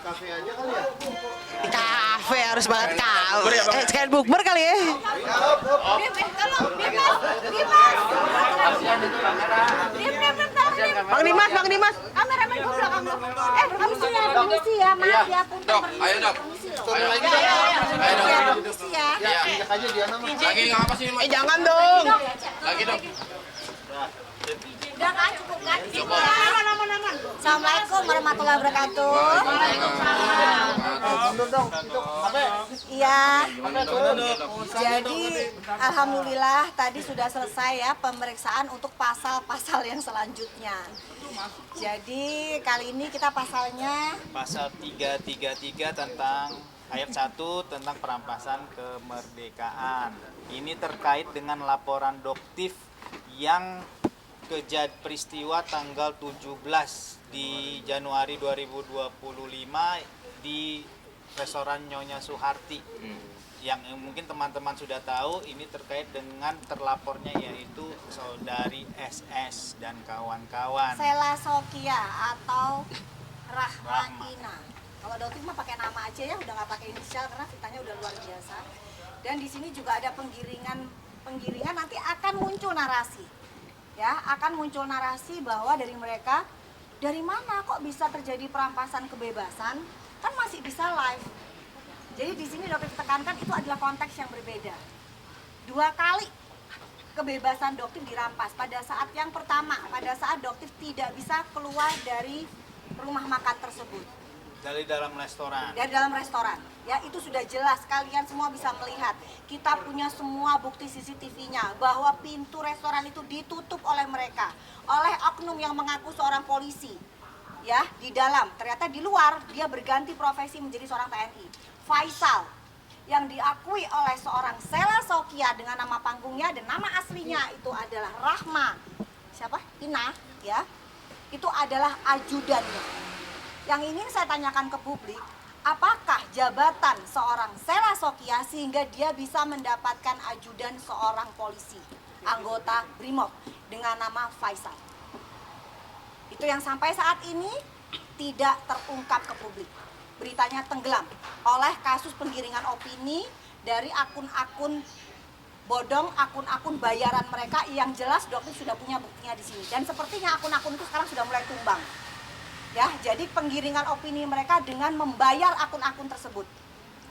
kafe aja kali ya? Di kafe harus banget kau. Sekalian bukber kali ya. Bang Dimas, Bang Dimas. Kameramen ke belakang lo. Permisi ya, maaf ya. Dok, ayo dok. Turun lagi dong. Permisi ya. Injak aja dia nama. Lagi ngapa sih mas? Jangan dong. Lagi dok. Udah kan cukup kan? Assalamualaikum warahmatullahi wabarakatuh. Mundur dong. Itu kafe. Iya. Kafe turun. Jadi alhamdulillah tadi sudah selesai ya pemeriksaan untuk pasal-pasal yang selanjutnya. Jadi kali ini kita pasalnya Pasal 333 tentang ayat 1 tentang perampasan kemerdekaan. Ini terkait dengan laporan Doktif yang peristiwa tanggal 17 di Januari 2025 di restoran Nyonya Suharti. Yang mungkin teman-teman sudah tahu, ini terkait dengan terlapornya yaitu saudari SS dan kawan-kawan. Sela Sokia atau Rahmaina. Kalau Doktif mah pakai nama aja ya, udah nggak pakai inisial karena fitnahnya udah luar biasa. Dan di sini juga ada penggiringan nanti akan muncul narasi. Ya, akan muncul narasi bahwa dari mereka dari mana kok bisa terjadi perampasan kebebasan? Kan masih bisa live. Jadi di sini Doktif tekankan itu adalah konteks yang berbeda. 2 kali kebebasan Doktif dirampas. Pada saat yang pertama, pada saat Doktif tidak bisa keluar dari rumah makan tersebut. Dari dalam restoran. Dari dalam restoran. Ya, itu sudah jelas, kalian semua bisa melihat. Kita punya semua bukti CCTV-nya bahwa pintu restoran itu ditutup oleh mereka, oleh oknum yang mengaku seorang polisi. Ya, di dalam, ternyata di luar dia berganti profesi menjadi seorang TNI. Faisal yang diakui oleh seorang Sela Sokia dengan nama panggungnya dan nama aslinya itu adalah Rahma. Siapa? Ina, ya. Itu adalah ajudannya. Yang ingin saya tanyakan ke publik, apakah jabatan seorang Sela Sokia sehingga dia bisa mendapatkan ajudan seorang polisi, anggota BRIMOB dengan nama Faisal? Itu yang sampai saat ini tidak terungkap ke publik. Beritanya tenggelam oleh kasus penggiringan opini dari akun-akun bodong, akun-akun bayaran mereka yang jelas Doktif sudah punya buktinya di sini. Dan sepertinya akun-akun itu sekarang sudah mulai tumbang. Ya, jadi penggiringan opini mereka dengan membayar akun-akun tersebut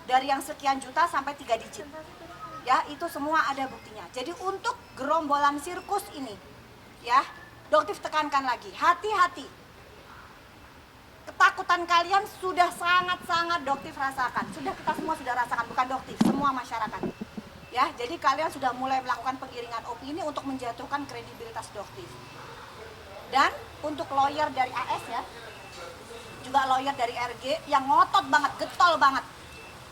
dari yang sekian juta sampai 3 digit. Ya, itu semua ada buktinya. Jadi untuk gerombolan sirkus ini, ya, Doktif tekankan lagi, hati-hati. Ketakutan kalian sudah sangat-sangat Doktif rasakan. Sudah kita semua sudah rasakan, bukan Doktif, semua masyarakat. Ya, jadi kalian sudah mulai melakukan penggiringan opini untuk menjatuhkan kredibilitas Doktif. Dan untuk lawyer dari AS ya, juga lawyer dari RG yang ngotot banget, getol banget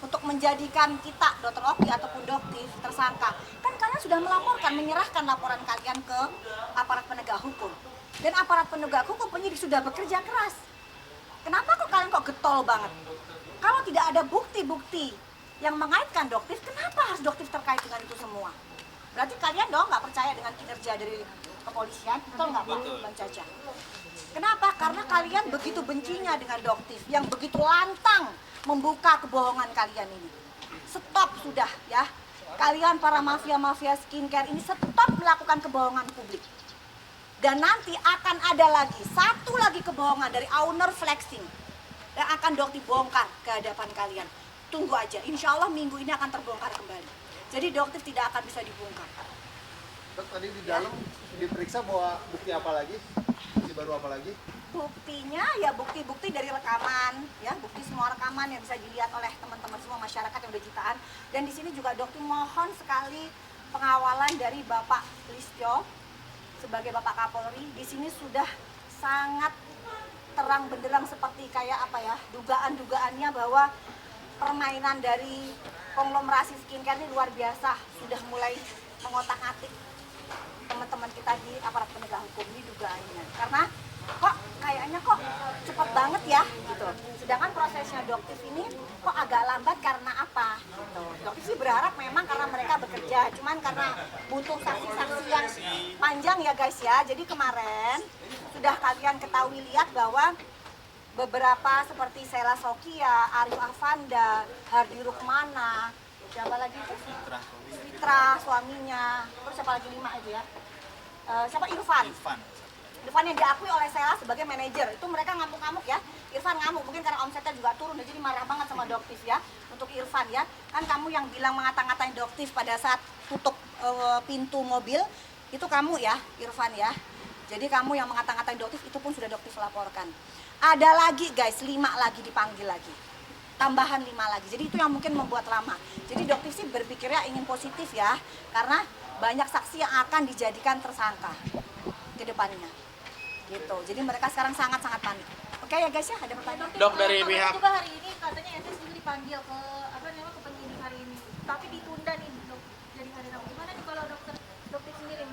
untuk menjadikan kita, Dr. Oki ataupun Doktif tersangka. Kan kalian sudah melaporkan, menyerahkan laporan kalian ke aparat penegak hukum. Dan aparat penegak hukum penyidik sudah bekerja keras. Kenapa kok kalian kok getol banget? Kalau tidak ada bukti-bukti yang mengaitkan Doktif, kenapa harus Doktif terkait dengan itu semua? Berarti kalian dong nggak percaya dengan kinerja dari kepolisian, betul nggak Pak Bang Caca? Kenapa? Karena kalian begitu bencinya dengan Doktif yang begitu lantang membuka kebohongan kalian ini. Stop sudah ya. Kalian para mafia-mafia skincare ini stop melakukan kebohongan publik. Dan nanti akan ada lagi, satu lagi kebohongan dari owner flexing yang akan Doktif bongkar ke hadapan kalian. Tunggu aja, insya Allah minggu ini akan terbongkar kembali. Jadi Doktif tidak akan bisa dibongkar. Dok, tadi di dalam diperiksa bawa bukti apa lagi? Bukti baru apa lagi? Buktinya ya bukti-bukti dari rekaman, ya bukti semua rekaman yang bisa dilihat oleh teman-teman semua masyarakat yang udah jutaan. Dan di sini juga Doktif mohon sekali pengawalan dari Bapak Listio sebagai Bapak Kapolri. Di sini sudah sangat terang benderang seperti kayak apa ya, dugaan-dugaannya bahwa permainan dari konglomerasi skincare ini luar biasa, sudah mulai mengotak-atik teman-teman kita di aparat penegak hukum ini dugaannya. Karena kok kayaknya kok cepat banget ya gitu. Sedangkan prosesnya Doktif ini kok agak lambat karena apa? Gitu. Doktif sih berharap memang karena mereka bekerja, cuman karena butuh saksi-saksi yang panjang ya guys ya. Jadi kemarin sudah kalian ketahui lihat bahwa beberapa seperti Sela Sokia, Arif Afanda, Hardi Rukmana, siapa lagi itu? Fitra suaminya, terus siapa lagi 5 itu ya? Siapa Irfan yang diakui oleh Sela sebagai manajer. Itu mereka ngamuk-ngamuk ya. Irfan ngamuk, mungkin karena omsetnya juga turun, jadi marah banget sama Doktif ya. Untuk Irfan ya, kan kamu yang bilang mengata-ngatain Doktif pada saat tutup pintu mobil, itu kamu ya, Irfan ya. Jadi kamu yang mengata-ngatain Doktif, itu pun sudah Doktif laporkan. Ada lagi guys, 5 lagi dipanggil lagi. Tambahan 5 lagi. Jadi itu yang mungkin membuat lama. Jadi Doktif sih berpikirnya ingin positif ya, karena banyak saksi yang akan dijadikan tersangka ke depannya. Gitu. Jadi mereka sekarang sangat-sangat panik. Oke ya guys ya, ada pertanyaan? Dok, dari pihak juga hari ini katanya SS juga dipanggil ke ke penyidik hari ini, tapi ditunda nih dok, jadi hari Rabu. Gimana nih kalau dokter sendiri?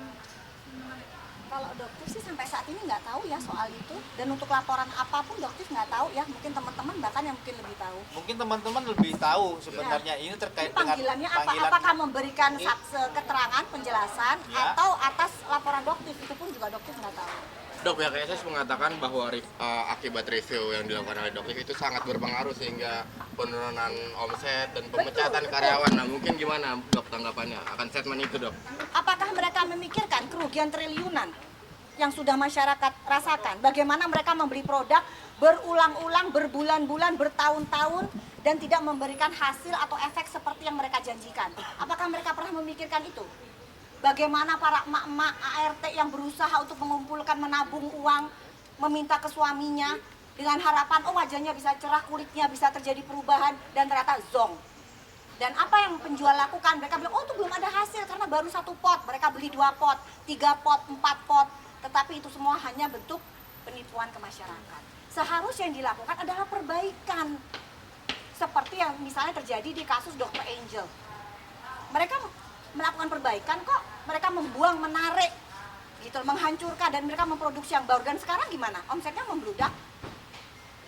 Kalau Doktif sih sampai saat ini nggak tahu ya soal itu, dan untuk laporan apapun Doktif nggak tahu ya. Mungkin teman-teman bahkan yang mungkin lebih tahu. Mungkin teman-teman lebih tahu sebenarnya ini terkait Ini panggilannya dengan apa? Apakah memberikan keterangan, penjelasan, Ya. atau atas laporan Doktif? Itu pun juga Doktif nggak tahu. Dok, pihak SS mengatakan bahwa akibat review yang dilakukan oleh Doktif itu sangat berpengaruh sehingga penurunan omset dan pemecatan Betul. karyawan. Nah, mungkin gimana Dok tanggapannya akan statement itu, Dok? Apakah mereka memikirkan kerugian triliunan yang sudah masyarakat rasakan? Bagaimana mereka membeli produk berulang-ulang, berbulan-bulan, bertahun-tahun, dan tidak memberikan hasil atau efek seperti yang mereka janjikan? Apakah mereka pernah memikirkan itu? Bagaimana para emak-emak ART yang berusaha untuk mengumpulkan, menabung uang, meminta ke suaminya dengan harapan, oh wajahnya bisa cerah, kulitnya bisa terjadi perubahan, dan ternyata zong. Dan apa yang penjual lakukan? Mereka bilang, oh itu belum ada hasil karena baru 1 pot. Mereka beli 2 pot, 3 pot, 4 pot. Tetapi itu semua hanya bentuk penipuan ke masyarakat. Seharusnya yang dilakukan adalah perbaikan. Seperti yang misalnya terjadi di kasus Dr. Angel. Mereka melakukan perbaikan kok, mereka membuang, menarik, gitu, menghancurkan, dan mereka memproduksi yang baru. Dan sekarang gimana? Omsetnya membludak,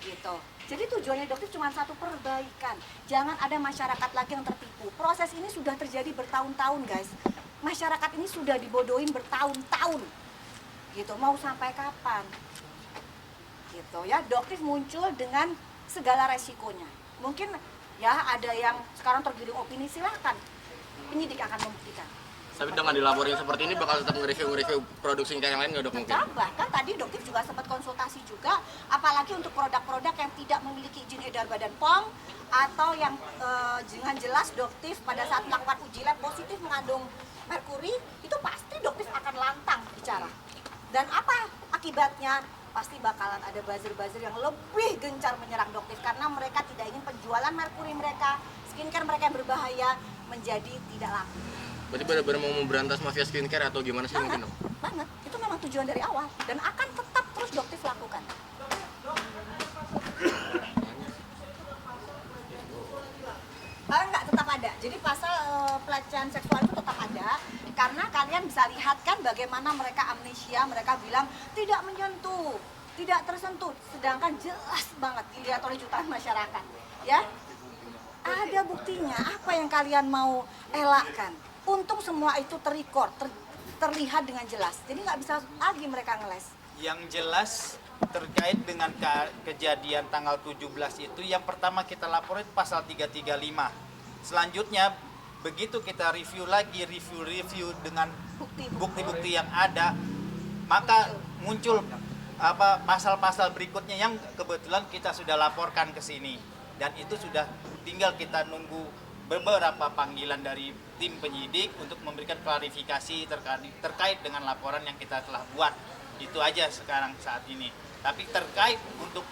gitu. Jadi tujuannya Doktif cuma satu, perbaikan. Jangan ada masyarakat lagi yang tertipu. Proses ini sudah terjadi bertahun-tahun guys. Masyarakat ini sudah dibodohin bertahun-tahun, gitu. Mau sampai kapan? Gitu ya. Doktif muncul dengan segala resikonya. Mungkin ya ada yang sekarang tergiring opini, silahkan. Penyidik akan membuktikan. Tapi dengan dilaporin seperti ini bakal tetap nge-review produk skincare yang lain nggak, Dok, mungkin? Tetap, bahkan tadi Doktif juga sempat konsultasi juga, apalagi untuk produk-produk yang tidak memiliki izin edar Badan POM, atau yang dengan jelas Doktif pada saat melakukan uji lab positif mengandung merkuri, itu pasti Doktif akan lantang bicara. Dan apa akibatnya? Pasti bakalan ada buzzer-buzzer yang lebih gencar menyerang Doktif, karena mereka tidak ingin penjualan merkuri mereka, skincare mereka yang berbahaya, menjadi tidak laku. Berarti benar-benar mau memberantas mafia skincare atau gimana sih mungkin, Dok? Banget, itu memang tujuan dari awal dan akan tetap terus Doktif lakukan. Enggak, tetap ada. Jadi pasal pelecehan seksual itu tetap ada, karena kalian bisa lihat kan bagaimana mereka amnesia, mereka bilang tidak menyentuh, tidak tersentuh, sedangkan jelas banget dilihat oleh jutaan masyarakat, ya. Ada buktinya, apa yang kalian mau elakkan? Untung semua itu terlihat dengan jelas. Jadi nggak bisa lagi mereka ngeles. Yang jelas terkait dengan kejadian tanggal 17 itu, yang pertama kita laporin pasal 335. Selanjutnya begitu kita review lagi, review dengan bukti-bukti yang ada, maka muncul pasal-pasal berikutnya yang kebetulan kita sudah laporkan ke sini, dan itu sudah tinggal kita nunggu beberapa panggilan dari tim penyidik untuk memberikan klarifikasi terkait dengan laporan yang kita telah buat. Itu aja sekarang saat ini. Tapi terkait untuk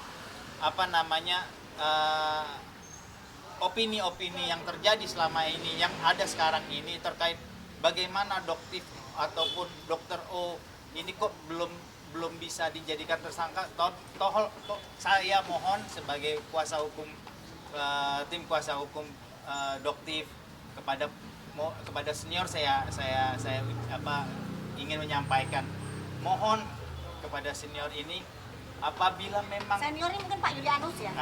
opini-opini yang terjadi selama ini, yang ada sekarang ini terkait bagaimana Doktif ataupun Dr. O ini kok belum bisa dijadikan tersangka. Saya mohon sebagai kuasa hukum, tim kuasa hukum Doktif, kepada senior saya ingin menyampaikan, mohon kepada senior ini, apabila memang Senior ini mungkin Pak Yulianus ya.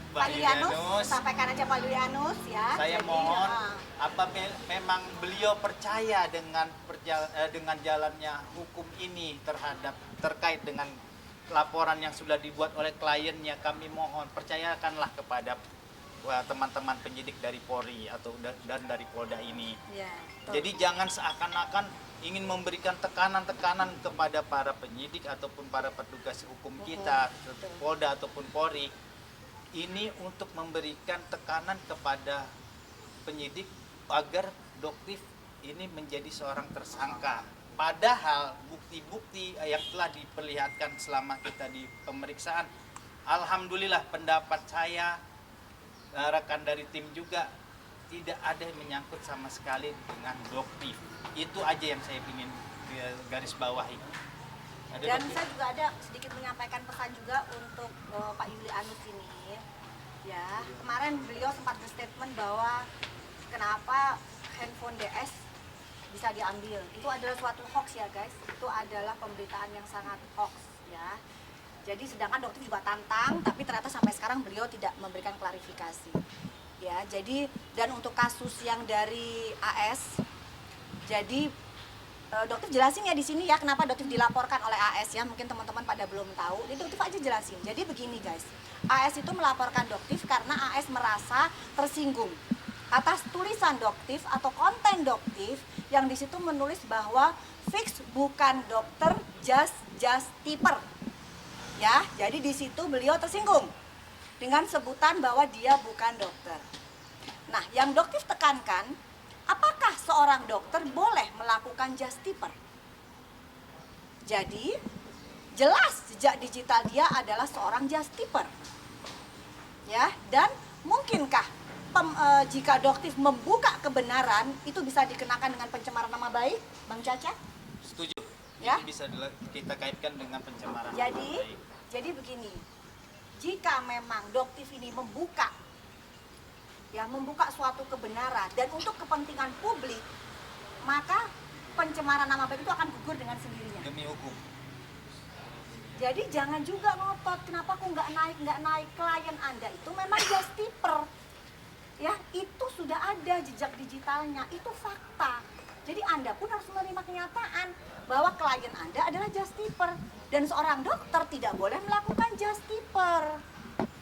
Pak Yulianus, sampaikan aja Pak Yulianus ya. saya Jadi, mohon memang beliau percaya dengan jalannya hukum ini terkait dengan laporan yang sudah dibuat oleh kliennya, kami mohon percayakanlah kepada teman-teman penyidik dari Polri atau dan dari Polda ini. Ya, betul. Jadi jangan seakan-akan ingin memberikan tekanan-tekanan kepada para penyidik ataupun para petugas hukum kita, Polda ataupun Polri. Ini untuk memberikan tekanan kepada penyidik agar Doktif ini menjadi seorang tersangka. Padahal bukti-bukti yang telah diperlihatkan selama kita di pemeriksaan, alhamdulillah pendapat saya, rekan dari tim juga, tidak ada yang menyangkut sama sekali dengan Doktif. Itu aja yang saya ingin garis bawahi. Dan saya juga ada sedikit menyampaikan pesan juga untuk Pak Yulianus ini. Ya, kemarin beliau sempat berstatement bahwa kenapa handphone DS bisa diambil. Itu adalah suatu hoax ya guys. Itu adalah pemberitaan yang sangat hoax ya. Jadi sedangkan Doktif juga tantang, tapi ternyata sampai sekarang beliau tidak memberikan klarifikasi. Ya, jadi dan untuk kasus yang dari AS, jadi Doktif jelasin ya di sini ya kenapa Doktif dilaporkan oleh AS ya. Mungkin teman-teman pada belum tahu. Jadi Doktif aja jelasin. Jadi begini guys. AS itu melaporkan Doktif karena AS merasa tersinggung atas tulisan Doktif atau konten Doktif yang di situ menulis bahwa Fix bukan dokter, just tipper. Ya, jadi di situ beliau tersinggung dengan sebutan bahwa dia bukan dokter. Nah, yang Doktif tekankan, apakah seorang dokter boleh melakukan just tipper? Jadi, jelas jejak digital dia adalah seorang just tipper. Ya, dan mungkinkah jika Doktif membuka kebenaran itu bisa dikenakan dengan pencemaran nama baik, Bang Caca? Setuju. Ya? Itu bisa kita kaitkan dengan pencemaran nama baik. Jadi begini, jika memang Doktif ini membuka suatu kebenaran dan untuk kepentingan publik, maka pencemaran nama baik itu akan gugur dengan sendirinya. Demi hukum. Jadi jangan juga ngotot, kenapa kok nggak naik klien Anda itu memang just tipper. Ya, itu sudah ada jejak digitalnya, itu fakta. Jadi Anda pun harus menerima kenyataan bahwa klien Anda adalah just tipper dan seorang dokter tidak boleh melakukan just tipper.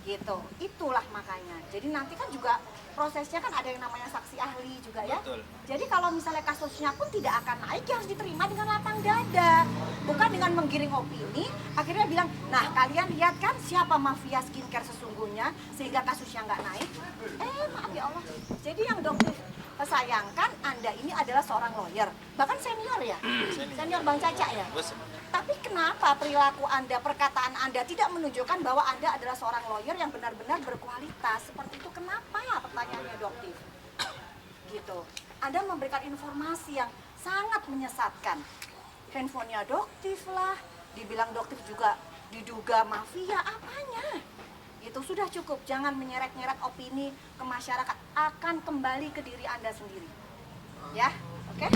Gitu. Itulah makanya. Jadi nanti kan juga prosesnya kan ada yang namanya saksi ahli juga ya. Betul. Jadi kalau misalnya kasusnya pun tidak akan naik, ya harus diterima dengan lapang dada. Bukan dengan menggiring opini, akhirnya bilang, nah kalian lihat kan siapa mafia skincare sesungguhnya sehingga kasusnya nggak naik. Maaf ya Allah. Jadi yang Doktif sayangkan Anda ini adalah seorang lawyer, bahkan senior ya, senior Bang Caca ya. Tapi kenapa perilaku Anda, perkataan Anda tidak menunjukkan bahwa Anda adalah seorang lawyer yang benar-benar berkualitas? Seperti itu kenapa? Pertanyaannya Doktif. Gitu. Anda memberikan informasi yang sangat menyesatkan. Handphonenya Doktif lah, dibilang Doktif juga diduga mafia, apanya? Itu sudah cukup, jangan menyeret-nyeret opini ke masyarakat, akan kembali ke diri Anda sendiri. Ya, oke?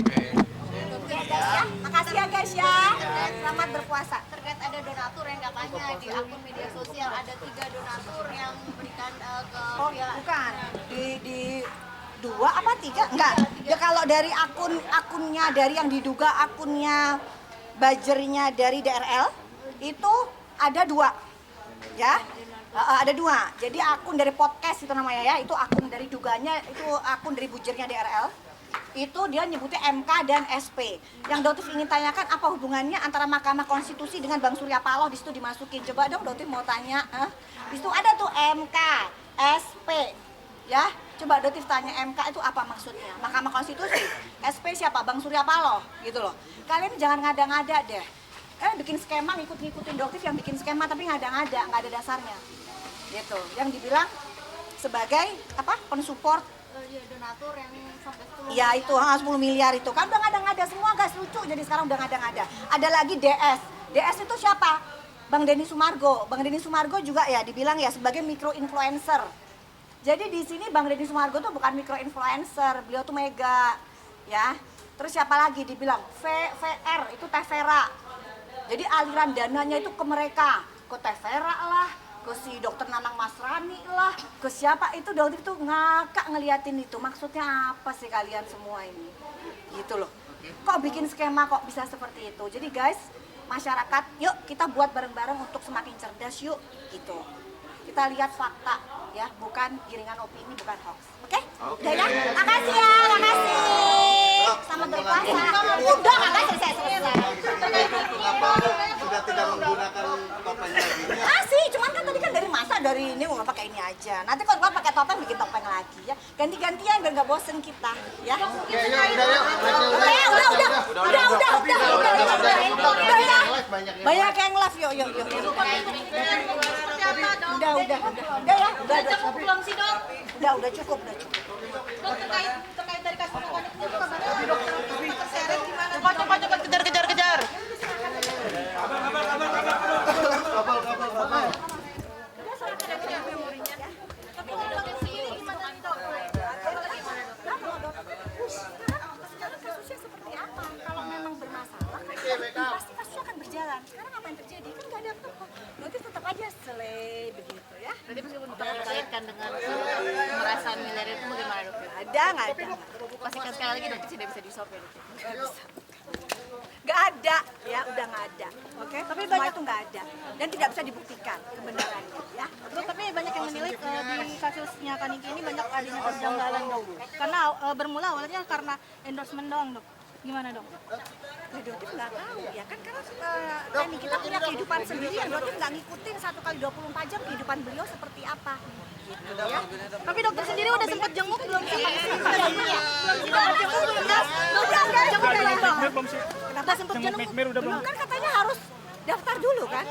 Oke guys ya, makasih ya guys ya. Selamat berpuasa. Terkait ada donatur yang katanya di akun media sosial ada 3 donatur yang memberikan ke Oh, bukan. Di 2 apa 3? Enggak. Ya kalau dari akunnya dari yang diduga akunnya buzzer-nya dari DRL itu ada 2. Ya. Ada 2. Jadi akun dari podcast itu namanya ya, itu akun dari duganya, itu akun dari buzzer-nya DRL. Itu dia nyebutnya MK dan SP. Yang Doktif ingin tanyakan apa hubungannya antara Mahkamah Konstitusi dengan Bang Surya Paloh, di situ dimasukin. Coba dong Doktif mau tanya. Di situ ada tuh MK, SP. Ya, coba Doktif tanya MK itu apa maksudnya? Mahkamah Konstitusi. SP siapa? Bang Surya Paloh, gitu loh. Kalian jangan ngada-ngada deh. Bikin skema ngikut-ngikutin Doktif yang bikin skema tapi ngada-ngada, nggak ada dasarnya. Gitu. Yang dibilang sebagai apa? Pensupport donatur yang sampai 10 ya itu 10 miliar itu kan udah ngada-ngada semua guys, lucu jadi sekarang udah ngada-ngada. Ada lagi DS itu siapa? Bang Denny Sumargo. Bang Denny Sumargo juga ya dibilang ya sebagai micro influencer. Jadi di sini Bang Denny Sumargo tuh bukan micro influencer, beliau tuh mega ya. Terus siapa lagi dibilang VR itu Tevera. Jadi aliran dananya itu ke mereka, ke Tevera lah, ke si dokter Nanang Masrani lah, ke siapa itu Doktif tuh ngakak ngeliatin itu. Maksudnya apa sih kalian semua ini? Gitu loh. Kok bikin skema kok bisa seperti itu? Jadi guys, masyarakat, yuk kita buat bareng-bareng untuk semakin cerdas yuk gitu. Kita lihat fakta ya, bukan giringan opini, bukan hoax. Oke? Udah ya? Makasih ya, makasih. Selamat berpuasa. Udah, makasih saya selesai. Kenapa sudah tidak menggunakan topeng lagi? Masih, cuman kan tadi kan dari masa dari ini mau pakai ini aja. Nanti kalau gua pakai topeng bikin topeng lagi ya. Ganti-gantian biar nggak bosen kita ya. Oke, yuk, udah yuk. Udah ya. Banyak yang live, yuk. Udah ya. Belum sih dok. Udah cukup. Dok, terkait dari kasus pokoknya itu kabarnya dokter terseret gimana? Cepat, kejar. Tapi kalau dokter sendiri gimana nih dok? Sekarang kasusnya seperti apa? Kalau memang bermasalah, pasti kasusnya akan berjalan. Sekarang apa yang terjadi? Kan nggak ada apa-apa. Berarti tetap aja selai begitu ya. Berarti meskipun dokter dikaitkan dengan pemerasan miliaran itu bagaimana dok? Nggak ada. Pastikan sekali lagi dokter tidak bisa disop ya dok? Nggak ada, ya udah nggak ada. Oke, tapi semua itu nggak ada dan tidak bisa dibuktikan kebenarannya, ya. Dok, tapi banyak yang menilai di kasusnya Kaniki ini banyak adanya kejanggalan dok. Karena bermula awalnya karena endorsement doang dok. Gimana dok? Ya Dotif nggak tahu ya kan karena ini kita punya kehidupan sendiri yang Dotif nggak ngikutin 1x24 jam kehidupan beliau seperti apa. Gitu, ya. Tapi dokter sendiri udah sempat jenguk belum sih? Kenapa sempat jenguk? Belum kan katanya harus daftar dulu kan?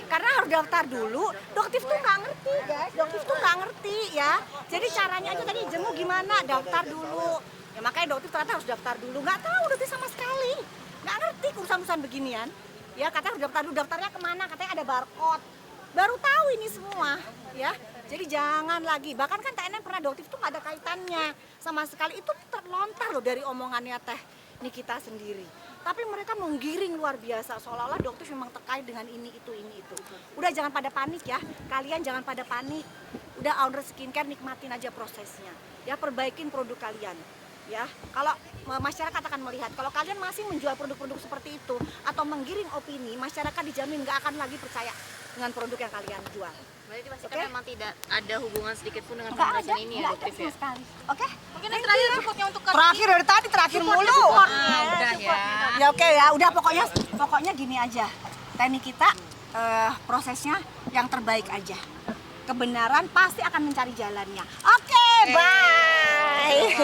Karena harus daftar dulu, Doktif tuh nggak ngerti guys, Doktif tuh nggak ngerti ya. Jadi caranya aja tadi jenguk gimana, daftar dulu. Ya makanya Doktif ternyata harus daftar dulu, nggak tahu Doktif sama sekali. Nggak ngerti urusan-urusan beginian. Ya katanya harus daftar dulu, daftarnya kemana, katanya ada barcode. Baru tahu ini semua ya. Jadi jangan lagi, bahkan kan TNM pernah Doktif tuh nggak ada kaitannya sama sekali, itu terlontar loh dari omongannya Teh Nikita sendiri. Tapi mereka menggiring luar biasa, seolah-olah Doktif memang terkait dengan ini itu. Udah jangan pada panik ya, kalian jangan pada panik. Udah Owner Skincare nikmatin aja prosesnya, ya perbaikin produk kalian. Ya, kalau masyarakat akan melihat, kalau kalian masih menjual produk-produk seperti itu atau menggiring opini, masyarakat dijamin nggak akan lagi percaya dengan produk yang kalian jual. Berarti pastikan memang tidak ada hubungan sedikit pun dengan Nggak ada, pemerasan ini ya nggak ada dokter sama ya? sekali. Oke? Mungkin yang terakhir cukupnya untuk Terakhir dari tadi, terakhir mulu. udah ya. Ya oke ya, udah pokoknya gini aja. Teknik kita prosesnya yang terbaik aja. Kebenaran pasti akan mencari jalannya. Oke, bye.